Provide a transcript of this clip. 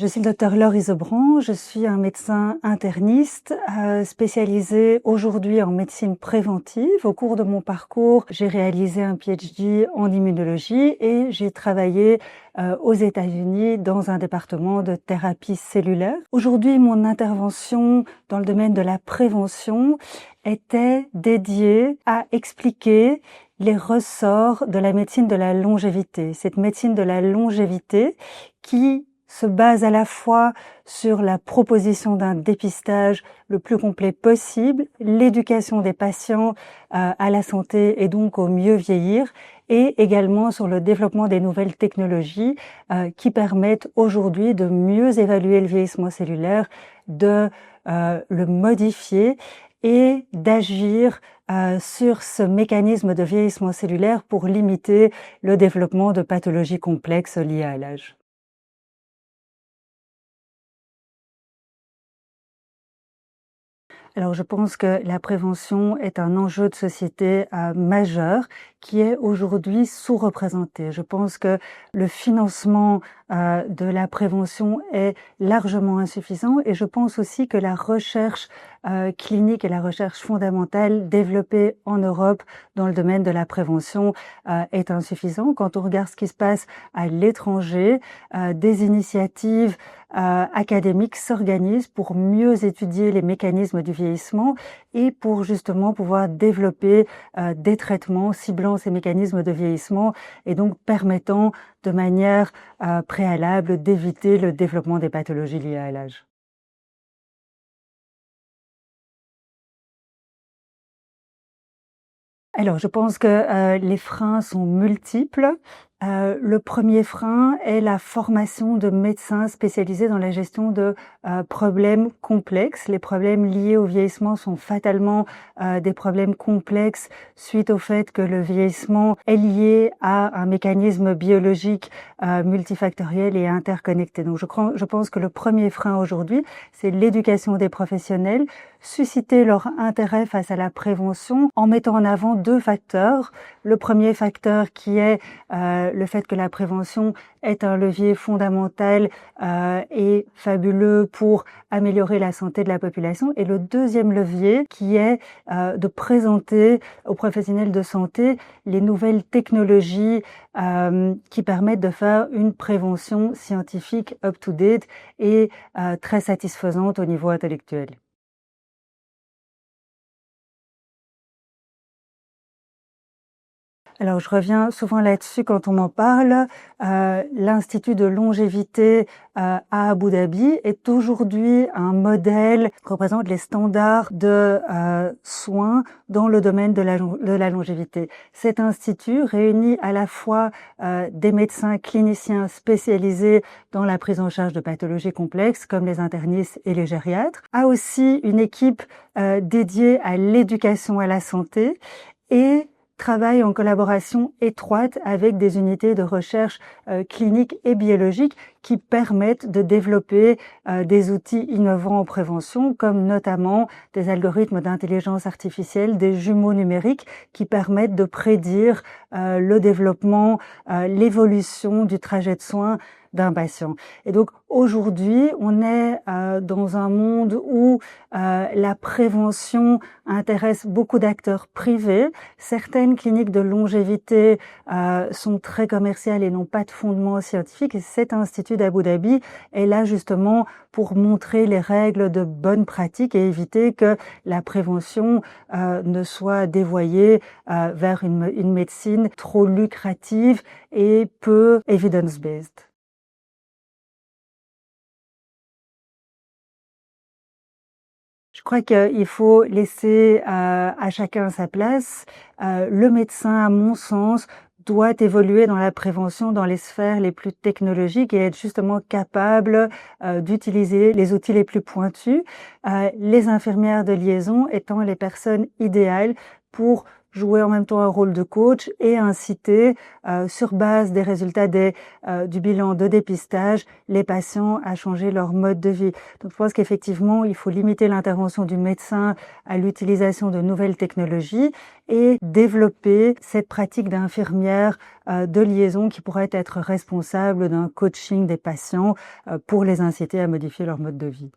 Je suis le docteur Laure Isobran, je suis un médecin interniste spécialisé aujourd'hui en médecine préventive. Au cours de mon parcours, j'ai réalisé un PhD en immunologie et j'ai travaillé aux États-Unis dans un département de thérapie cellulaire. Aujourd'hui, mon intervention dans le domaine de la prévention était dédiée à expliquer les ressorts de la médecine de la longévité. Cette médecine de la longévité qui se base à la fois sur la proposition d'un dépistage le plus complet possible, l'éducation des patients à la santé et donc au mieux vieillir, et également sur le développement des nouvelles technologies qui permettent aujourd'hui de mieux évaluer le vieillissement cellulaire, de le modifier et d'agir sur ce mécanisme de vieillissement cellulaire pour limiter le développement de pathologies complexes liées à l'âge. Alors je pense que la prévention est un enjeu de société majeur qui est aujourd'hui sous-représenté. Je pense que le financement de la prévention est largement insuffisant et je pense aussi que la recherche clinique et la recherche fondamentale développée en Europe dans le domaine de la prévention est insuffisant. Quand on regarde ce qui se passe à l'étranger, des initiatives académiques s'organisent pour mieux étudier les mécanismes du vieillissement et pour justement pouvoir développer des traitements ciblant ces mécanismes de vieillissement et donc permettant de manière préalable d'éviter le développement des pathologies liées à l'âge. Alors, je pense que les freins sont multiples. Le premier frein est la formation de médecins spécialisés dans la gestion de problèmes complexes. Les problèmes liés au vieillissement sont fatalement des problèmes complexes suite au fait que le vieillissement est lié à un mécanisme biologique multifactoriel et interconnecté. Donc, je pense que le premier frein aujourd'hui, c'est l'éducation des professionnels, susciter leur intérêt face à la prévention en mettant en avant deux facteurs. Le premier facteur qui est le fait que la prévention est un levier fondamental et fabuleux pour améliorer la santé de la population. Et le deuxième levier qui est de présenter aux professionnels de santé les nouvelles technologies qui permettent de faire une prévention scientifique up-to-date et très satisfaisante au niveau intellectuel. Alors, je reviens souvent là-dessus quand on m'en parle. L'Institut de longévité à Abu Dhabi est aujourd'hui un modèle qui représente les standards de soins dans le domaine de la longévité. Cet institut réunit à la fois des médecins cliniciens spécialisés dans la prise en charge de pathologies complexes comme les internistes et les gériatres, a aussi une équipe dédiée à l'éducation à la santé et travaille en collaboration étroite avec des unités de recherche clinique et biologique qui permettent de développer des outils innovants en prévention, comme notamment des algorithmes d'intelligence artificielle, des jumeaux numériques qui permettent de prédire le développement, l'évolution du trajet de soins d'un patient. Et donc aujourd'hui, on est dans un monde où la prévention intéresse beaucoup d'acteurs privés. Certaines cliniques de longévité sont très commerciales et n'ont pas de fondement scientifique. Et cet institut d'Abu Dhabi est là justement pour montrer les règles de bonne pratique et éviter que la prévention ne soit dévoyée vers une médecine trop lucrative et peu evidence-based. Je crois qu'il faut laisser à chacun sa place. Le médecin, à mon sens, doit évoluer dans la prévention dans les sphères les plus technologiques et être justement capable d'utiliser les outils les plus pointus. Les infirmières de liaison étant les personnes idéales pour jouer en même temps un rôle de coach et inciter, sur base des résultats du bilan de dépistage, les patients à changer leur mode de vie. Donc je pense qu'effectivement, il faut limiter l'intervention du médecin à l'utilisation de nouvelles technologies et développer cette pratique d'infirmière de liaison qui pourrait être responsable d'un coaching des patients pour les inciter à modifier leur mode de vie.